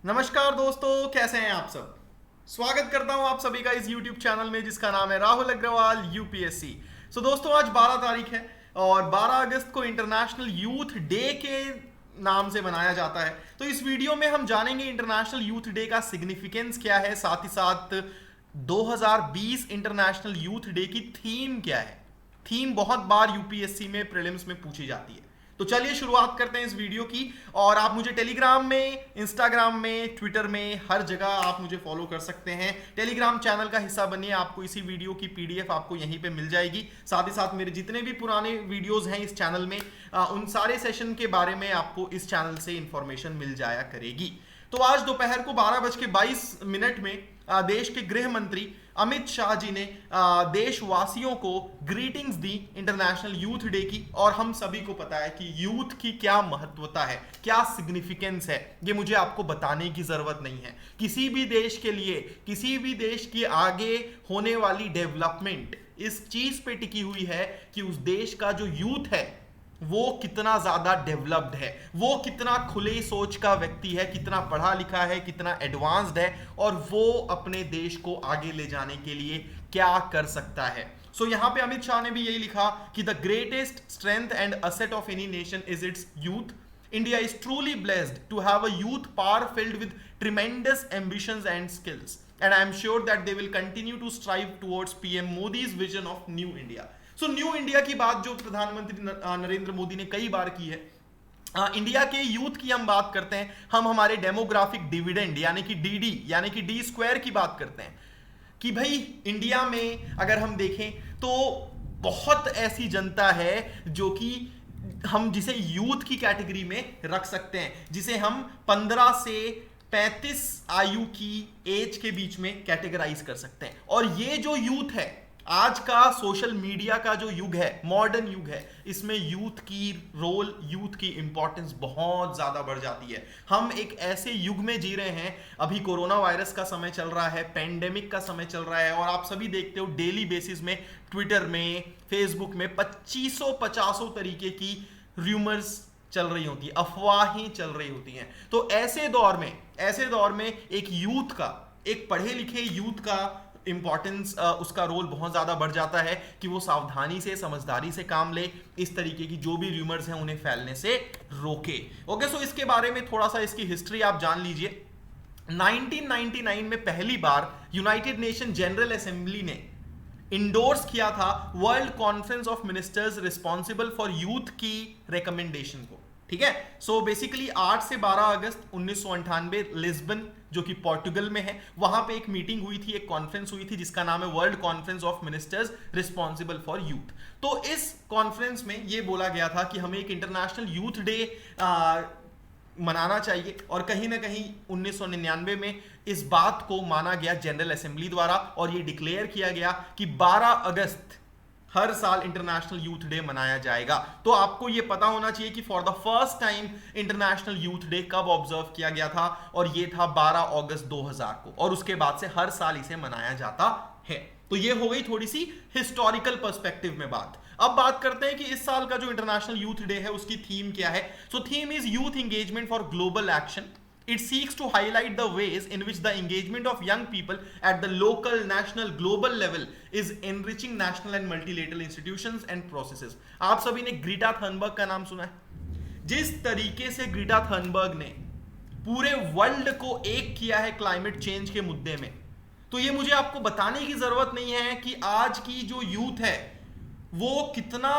नमस्कार दोस्तों, कैसे हैं आप सब। स्वागत करता हूं आप सभी का इस YouTube चैनल में जिसका नाम है राहुल अग्रवाल यूपीएससी। दोस्तों, आज 12 तारीख है और 12 अगस्त को इंटरनेशनल यूथ डे के नाम से मनाया जाता है। तो इस वीडियो में हम जानेंगे इंटरनेशनल यूथ डे का सिग्निफिकेंस क्या है, साथ ही साथ 2020 इंटरनेशनल यूथ डे की थीम क्या है। थीम बहुत बार यूपीएससी में प्रीलिम्स में पूछी जाती है। तो चलिए शुरुआत करते हैं इस वीडियो की। और आप मुझे टेलीग्राम में, इंस्टाग्राम में, ट्विटर में, हर जगह आप मुझे फॉलो कर सकते हैं। टेलीग्राम चैनल का हिस्सा बनिए, आपको इसी वीडियो की पीडीएफ आपको यहीं पे मिल जाएगी। साथ ही साथ मेरे जितने भी पुराने वीडियोस हैं इस चैनल में, उन सारे सेशन के बारे में आपको इस चैनल से इंफॉर्मेशन मिल जाया करेगी। तो आज दोपहर को 12:22 में देश के गृह मंत्री अमित शाह जी ने देशवासियों को ग्रीटिंग्स दी इंटरनेशनल यूथ डे की। और हम सभी को पता है कि यूथ की क्या महत्वता है, क्या सिग्निफिकेंस है, ये मुझे आपको बताने की जरूरत नहीं है। किसी भी देश के लिए, किसी भी देश की आगे होने वाली डेवलपमेंट इस चीज पे टिकी हुई है कि उस देश का जो यूथ है वो कितना ज्यादा डेवलप्ड है, वो कितना खुले सोच का व्यक्ति है, कितना पढ़ा लिखा है, कितना एडवांस्ड है, और वो अपने देश को आगे ले जाने के लिए क्या कर सकता है। यहां पे अमित शाह ने भी यही लिखा कि the greatest strength and asset of any nation is it's youth. India is truly blessed to have a youth power filled with tremendous ambitions and skills, and I am sure that they will continue to strive towards PM Modi's vision of New India. New India की बात जो प्रधानमंत्री नरेंद्र मोदी ने कई बार की है। India के youth की हम बात करते हैं, हम हमारे डेमोग्राफिक डिविडेंड यानी कि डीडी यानी कि डी स्क्वायर की बात करते हैं कि भाई इंडिया में अगर हम देखें तो बहुत ऐसी जनता है जो कि हम जिसे यूथ की कैटेगरी में रख सकते हैं, जिसे हम 15 से 35 आयु की एज के बीच में कैटेगराइज कर सकते हैं। और ये जो यूथ है, आज का सोशल मीडिया का जो युग है, मॉडर्न युग है, इसमें यूथ की रोल, यूथ की इंपॉर्टेंस बहुत ज्यादा बढ़ जाती है। हम एक ऐसे युग में जी रहे हैं, अभी कोरोना वायरस का समय चल रहा है, पेंडेमिक का समय चल रहा है, और आप सभी देखते हो डेली बेसिस में ट्विटर में, फेसबुक में 2500 तरीके की र्यूमर्स चल रही होती है, अफवाहें चल रही होती हैं। तो ऐसे दौर में एक यूथ का, एक पढ़े लिखे यूथ का इंपॉर्टेंस, उसका रोल बहुत ज्यादा बढ़ जाता है कि वो सावधानी से, समझदारी से काम ले, इस तरीके की जो भी र्यूमर्स हैं उन्हें फैलने से रोके। ओके, सो इसके बारे में थोड़ा सा इसकी हिस्ट्री आप जान लीजिए। 1999 में पहली बार यूनाइटेड नेशन जनरल असेंबली ने इंडोर्स किया था world conference of ministers responsible for youth की रिकमेंडेशन को। ठीक है, बेसिकली 8 से 12 अगस्त 1998 लिस्बन जो कि पोर्टुगल में है, वहां पे एक मीटिंग हुई थी, एक कॉन्फ्रेंस हुई थी जिसका नाम है world conference of ministers responsible for youth. तो इस कॉन्फ्रेंस में यह बोला गया था कि हमें एक इंटरनेशनल यूथ डे मनाना चाहिए, और कहीं ना कहीं 1999 में इस बात को माना गया जनरल असेंबली द्वारा, और ये डिक्लेयर किया गया कि 12 अगस्त हर साल इंटरनेशनल यूथ डे मनाया जाएगा। तो आपको यह पता होना चाहिए कि for the first time international youth day कब ऑब्जर्व किया गया था, और यह था 12 अगस्त 2000 को, और उसके बाद से हर साल इसे मनाया जाता है। तो यह हो गई थोड़ी सी हिस्टोरिकल पर्सपेक्टिव में बात। अब बात करते हैं कि इस साल का जो इंटरनेशनल यूथ डे है उसकी थीम क्या है। Theme is youth engagement for global action. It seeks to highlight the ways in which the engagement of young people at the local, national, global level is enriching national and multilateral institutions and processes. आप सभी ने Greta Thunberg का नाम सुना है। जिस तरीके से ग्रीटा थर्नबर्ग ने पूरे वर्ल्ड को एक किया है क्लाइमेट चेंज के मुद्दे में, तो ये मुझे आपको बताने की जरूरत नहीं है कि आज की जो यूथ है वो कितना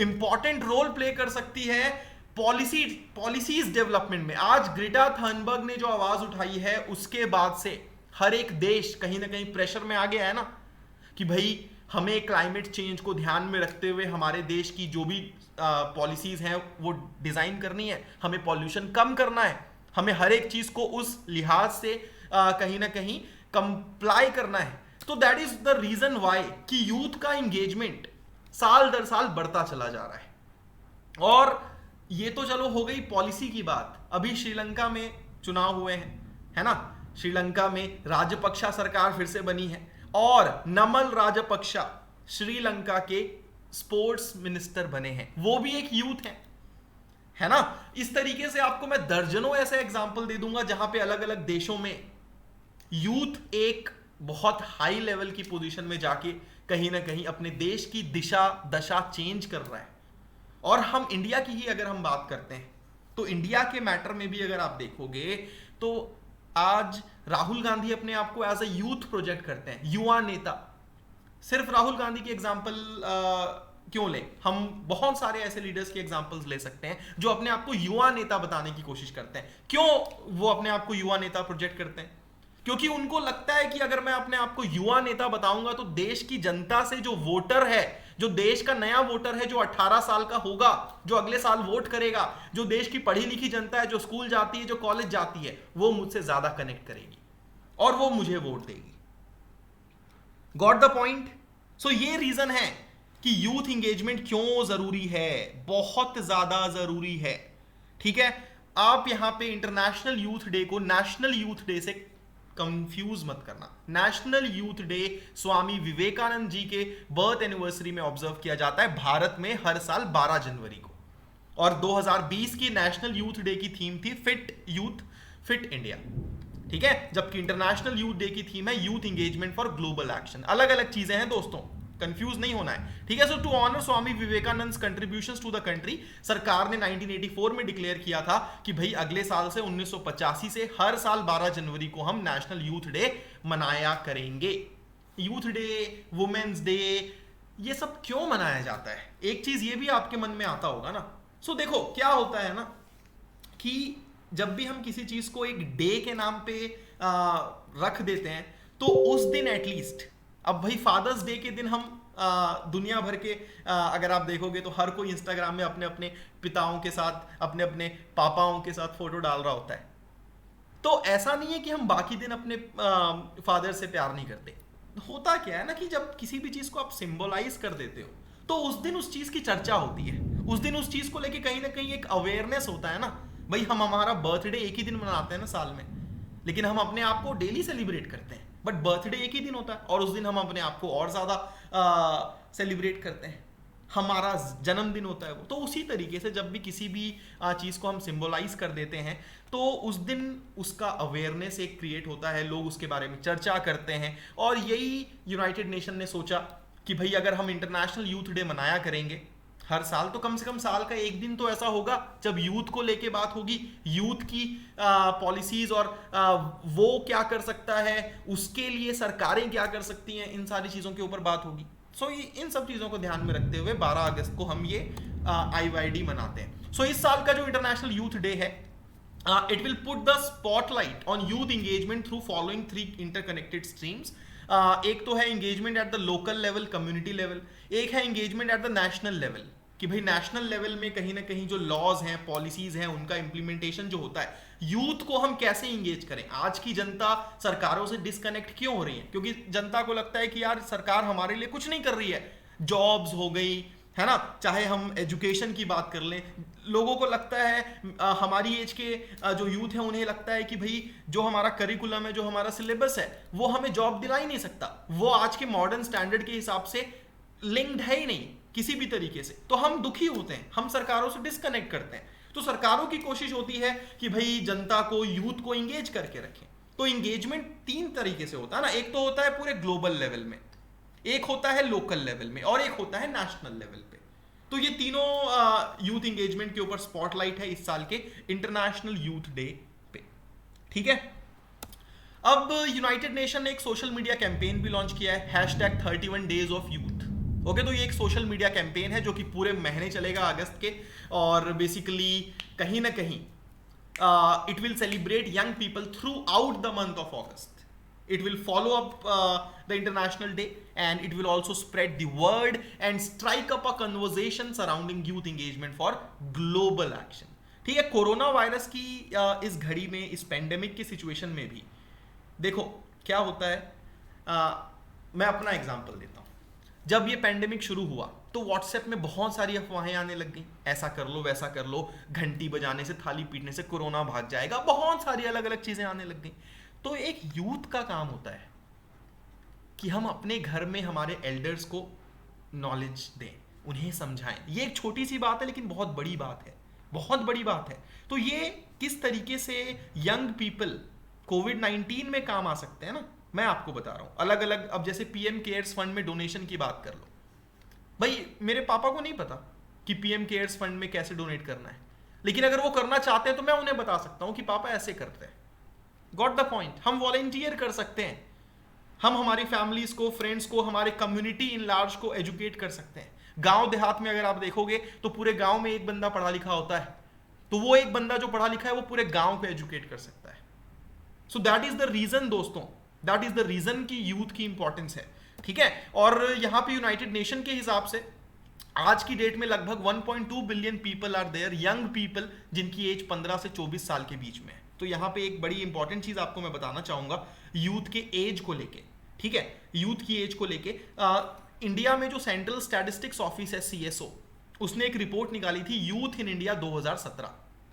इंपॉर्टेंट रोल प्ले कर सकती है पॉलिसीज डेवलपमेंट में। आज ग्रेटा थर्नबर्ग ने जो आवाज उठाई है उसके बाद से हर एक देश कहीं ना कहीं प्रेशर में आ गया है ना, कि भाई हमें क्लाइमेट चेंज को ध्यान में रखते हुए हमारे देश की जो भी पॉलिसीज हैं वो डिजाइन करनी है, हमें पॉल्यूशन कम करना है, हमें हर एक चीज को उस लिहाज से कहीं ना कहीं कंप्लाई करना है। तो that is the reason why कि यूथ का एंगेजमेंट साल दर साल बढ़ता चला जा रहा है। और ये तो चलो हो गई पॉलिसी की बात। अभी श्रीलंका में चुनाव हुए हैं, है ना। श्रीलंका में राजपक्षा सरकार फिर से बनी है, और नमल राजपक्षा श्रीलंका के स्पोर्ट्स मिनिस्टर बने हैं, वो भी एक यूथ है ना। इस तरीके से आपको मैं दर्जनों ऐसे एग्जाम्पल दे दूंगा जहां पे अलग अलग देशों में यूथ एक बहुत हाई लेवल की पोजीशन में जाके कहीं ना कहीं अपने देश की दिशा दशा चेंज कर रहा है। और हम इंडिया की ही अगर हम बात करते हैं तो इंडिया के मैटर में भी अगर आप देखोगे तो आज राहुल गांधी अपने आप को एज ए यूथ प्रोजेक्ट करते हैं, युवा नेता। सिर्फ राहुल गांधी की एग्जाम्पल क्यों लें, हम बहुत सारे ऐसे लीडर्स की एग्जाम्पल्स ले सकते हैं जो अपने आप को युवा नेता बताने की कोशिश करते हैं। क्यों वो अपने आप को युवा नेता प्रोजेक्ट करते हैं? क्योंकि उनको लगता है कि अगर मैं अपने आप को युवा नेता बताऊंगा तो देश की जनता से जो वोटर है, जो देश का नया वोटर है, जो 18 साल का होगा, जो अगले साल वोट करेगा, जो देश की पढ़ी लिखी जनता है, जो स्कूल जाती है, जो कॉलेज जाती है, वो मुझसे ज्यादा कनेक्ट करेगी और वो मुझे वोट देगी। Got the point? सो ये रीजन है कि यूथ इंगेजमेंट क्यों जरूरी है, बहुत ज्यादा जरूरी है। ठीक है, आप यहां पे इंटरनेशनल यूथ डे को नेशनल यूथ डे से कंफ्यूज मत करना। National youth day Swami Vivekananda ji के बर्थ एनिवर्सरी में ऑब्जर्व किया जाता है भारत में हर साल 12 जनवरी को। और 2020 की नेशनल यूथ डे की थीम थी फिट यूथ फिट इंडिया। ठीक है, जबकि इंटरनेशनल यूथ डे की थीम है youth engagement for global action. अलग अलग चीजें हैं दोस्तों, कंफ्यूज नहीं होना है। ठीक है, so to honour Swami Vivekananda contributions to the country, सरकार ने 1984 में डिक्लेयर किया था कि भाई अगले साल से 1985 से हर साल 12 जनवरी को हम नेशनल यूथ डे मनाया करेंगे। यूथ डे, वुमेन्स डे, ये सब क्यों मनाया जाता है? एक चीज ये भी आपके मन में आता होगा ना। सो देखो क्या होता है ना कि जब भी हम किसी चीज को एक डे के नाम पे रख देते हैं तो उस दिन एटलीस्ट, अब भाई फादर्स डे के दिन हम दुनिया भर के अगर आप देखोगे तो हर कोई इंस्टाग्राम में अपने अपने पिताओं के साथ, अपने अपने पापाओं के साथ फोटो डाल रहा होता है। तो ऐसा नहीं है कि हम बाकी दिन अपने फादर से प्यार नहीं करते। होता क्या है ना कि जब किसी भी चीज को आप सिंबलाइज कर देते हो तो उस दिन उस चीज की चर्चा होती है, उस दिन उस चीज को लेके कहीं ना कहीं एक अवेयरनेस होता है ना। भाई हम हमारा बर्थडे एक ही दिन मनाते हैं ना साल में, लेकिन हम अपने आप को डेली सेलिब्रेट करते हैं। बट बर्थडे एक ही दिन होता है और उस दिन हम अपने आप को और ज्यादा सेलिब्रेट करते हैं, हमारा जन्मदिन होता है वो। तो उसी तरीके से जब भी किसी भी चीज को हम सिंबलाइज कर देते हैं तो उस दिन उसका अवेयरनेस एक क्रिएट होता है, लोग उसके बारे में चर्चा करते हैं। और यही यूनाइटेड नेशन ने सोचा कि भाई अगर हम इंटरनेशनल यूथ डे मनाया करेंगे हर साल तो कम से कम साल का एक दिन तो ऐसा होगा जब यूथ को लेके बात होगी, यूथ की पॉलिसीज और वो क्या कर सकता है, उसके लिए सरकारें क्या कर सकती हैं, इन सारी चीज़ों के ऊपर बात होगी। सो इन सब चीज़ों को ध्यान में रखते हुए 12 अगस्त को हम ये IYD मनाते हैं। सो इस साल का जो इंटरनेशनल यूथ डे है, it will put the spotlight on youth engagement through following 3 interconnected streams. एक तो है engagement at the local level, community level, एक है engagement at the national level कि भाई नेशनल लेवल में कहीं ना कहीं जो लॉज हैं, पॉलिसीज हैं, उनका इंप्लीमेंटेशन जो होता है, यूथ को हम कैसे इंगेज करें। आज की जनता सरकारों से डिस्कनेक्ट क्यों हो रही है? क्योंकि जनता को लगता है कि यार सरकार हमारे लिए कुछ नहीं कर रही है। जॉब्स हो गई, है ना, चाहे हम एजुकेशन की बात कर लें, लोगों को लगता है हमारी एज के जो यूथ है उन्हें लगता है कि भाई जो हमारा करिकुलम है, जो हमारा सिलेबस है, वो हमें जॉब दिला ही नहीं सकता, वो आज के मॉडर्न स्टैंडर्ड के हिसाब से लिंक्ड है ही नहीं किसी भी तरीके से। तो हम दुखी होते हैं, हम सरकारों से डिस्कनेक्ट करते हैं। तो सरकारों की कोशिश होती है कि भाई जनता को, यूथ को इंगेज करके रखें। तो इंगेजमेंट 3 तरीके से होता है ना। एक तो होता है पूरे ग्लोबल लेवल में, एक होता है लोकल लेवल में और एक होता है नेशनल लेवल पे। तो ये तीनों यूथ इंगेजमेंट के ऊपर स्पॉटलाइट है इस साल के इंटरनेशनल यूथ डे पे। ठीक है, अब यूनाइटेड नेशन ने एक सोशल मीडिया कैंपेन भी लॉन्च किया है, #31 डेज ऑफ यूथ। ओके, तो ये एक सोशल मीडिया कैंपेन है जो कि पूरे महीने चलेगा अगस्त के, और बेसिकली कहीं ना कहीं it will celebrate young people through out the month of August. It will follow up the International Day, and it will also spread the word and strike up a conversation surrounding youth engagement for global action. ठीक है, corona virus की इस घड़ी में, इस pandemic की situation में भी देखो क्या होता है. मैं अपना एग्जांपल देता हूँ. जब ये पेंडेमिक शुरू हुआ तो व्हाट्सएप में बहुत सारी अफवाहें आने लग गई, ऐसा कर लो वैसा कर लो, घंटी बजाने से, थाली पीटने से कोरोना भाग जाएगा, बहुत सारी अलग अलग चीजें आने लग गई. तो एक यूथ का काम होता है कि हम अपने घर में हमारे एल्डर्स को नॉलेज दें, उन्हें समझाएं. ये एक छोटी सी बात है लेकिन बहुत बड़ी बात है. बहुत बड़ी बात है। तो ये किस तरीके से यंग पीपल कोविड-19 में काम आ सकते हैं ना, मैं आपको बता रहा हूं। अलग अलग, अब जैसे पीएम केयर्स फंड में डोनेशन की बात कर लो, भाई मेरे पापा को नहीं पता कि पीएम केयर्स फंड में कैसे डोनेट करना है, लेकिन अगर वो करना चाहते हैं तो मैं उन्हें बता सकता हूं कि पापा ऐसे करते हैं। Got the point. हम वॉलेंटियर कर सकते हैं, हम हमारी फैमिलीज को, फ्रेंड्स को, हमारे कम्युनिटी इन लार्ज को एजुकेट कर सकते हैं। गांव देहात में अगर आप देखोगे तो पूरे गांव में एक बंदा पढ़ा लिखा होता है, तो वो एक बंदा जो पढ़ा लिखा है वो पूरे गांव को एजुकेट कर सकता है। So that is the reason दोस्तों, दैट इज द रीजन कि यूथ की इंपॉर्टेंस है, ठीक है। और यहां पे यूनाइटेड नेशन के हिसाब से आज की डेट में लगभग 1.2 billion people are there, young people, जिनकी एज 15 से 24 साल के बीच में है। तो यहां पे एक बड़ी इंपॉर्टेंट चीज आपको मैं बताना चाहूंगा यूथ के एज को लेके, ठीक है। यूथ की एज को लेके इंडिया में जो सेंट्रल स्टैटिस्टिक्स ऑफिस है CSO, उसने एक रिपोर्ट निकाली थी यूथ इन इंडिया 2017,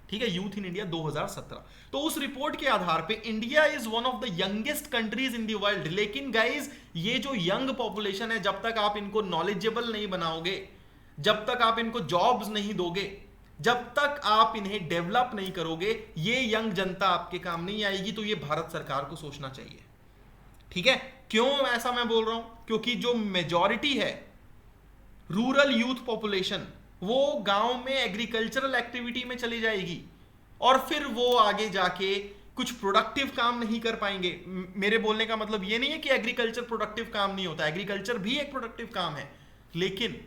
ठीक है, यूथ इन इंडिया 2017। तो उस रिपोर्ट के आधार पे India is one of the youngest countries in the world. लेकिन गाइज, ये जो यंग पॉपुलेशन है, जब तक आप इनको नॉलेजेबल नहीं बनाओगे, जब तक आप इनको जॉब्स नहीं दोगे, जब तक आप इन्हें डेवलप नहीं करोगे, ये यंग जनता आपके काम नहीं आएगी। तो ये भारत सरकार को सोचना चाहिए, ठीक है। क्यों ऐसा मैं बोल रहा हूं? क्योंकि जो मेजॉरिटी है रूरल यूथ पॉपुलेशन, वो गांव में एग्रीकल्चरल एक्टिविटी में चली जाएगी और फिर वो आगे जाके कुछ प्रोडक्टिव काम नहीं कर पाएंगे। मेरे बोलने का मतलब ये नहीं है कि एग्रीकल्चर प्रोडक्टिव काम नहीं होता, एग्रीकल्चर भी एक प्रोडक्टिव काम है। लेकिन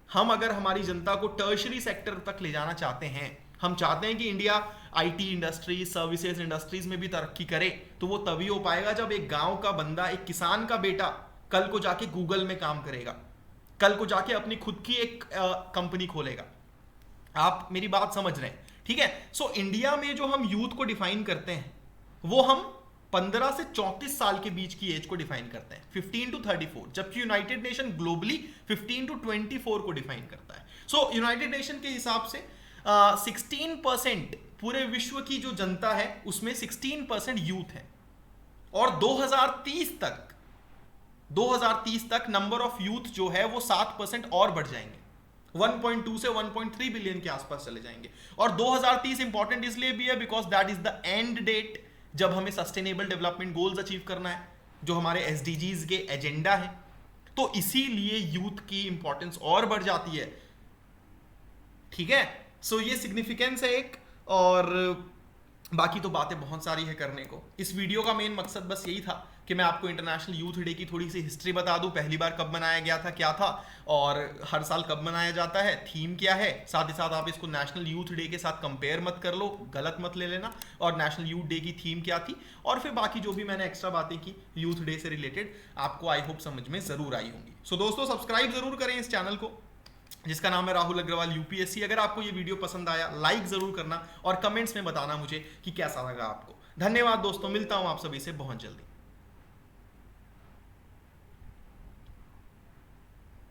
हम अगर हमारी जनता को टर्शरी सेक्टर तक ले जाना चाहते हैं, हम चाहते हैं कि India IT industries, services industries में भी तरक्की करे, तो वो तभी हो पाएगा जब एक गांव का बंदा, एक किसान का बेटा कल को जाके गूगल में काम करेगा, कल को जाके अपनी खुद की एक कंपनी खोलेगा। आप मेरी बात समझ रहे हैं, ठीक है। सो इंडिया में जो हम यूथ को डिफाइन करते हैं, वो हम 15 से 34 साल के बीच की एज को डिफाइन करते हैं, 15 to 34, जबकि यूनाइटेड नेशन ग्लोबली 15 to 24 को डिफाइन करता है। सो यूनाइटेड नेशन के हिसाब से 16% पूरे विश्व की जो जनता है उसमें 16% यूथ है, और 2030 तक नंबर ऑफ यूथ जो है वो 7% और बढ़ जाएंगे, 1.2 से 1.3 बिलियन के आसपास चले जाएंगे। और 2030 इंपॉर्टेंट इसलिए भी है because that is the end date जब हमें सस्टेनेबल डेवलपमेंट गोल्स अचीव करना है, जो हमारे SDGs के एजेंडा है। तो इसीलिए यूथ की इंपॉर्टेंस और बढ़ जाती है, ठीक है। सो ये सिग्निफिकेंस है एक, और बाकी तो बातें बहुत सारी है करने को। इस वीडियो का मेन मकसद बस यही था कि मैं आपको इंटरनेशनल यूथ डे की थोड़ी सी हिस्ट्री बता दूं, पहली बार कब मनाया गया था, क्या था, और हर साल कब मनाया जाता है, थीम क्या है। साथ ही साथ आप इसको नेशनल यूथ डे के साथ कंपेयर मत कर लो, गलत मत ले लेना, और नेशनल यूथ डे की थीम क्या थी, और फिर बाकी जो भी मैंने एक्स्ट्रा बातें की यूथ डे से रिलेटेड, आपको आई होप समझ में जरूर आई होंगी। सो दोस्तों, सब्सक्राइब जरूर करें इस चैनल को जिसका नाम है राहुल अग्रवाल UPSC। अगर आपको ये वीडियो पसंद आया, लाइक जरूर करना और कमेंट्स में बताना मुझे कि कैसा लगा आपको। धन्यवाद दोस्तों, मिलता हूं आप सभी से बहुत जल्दी।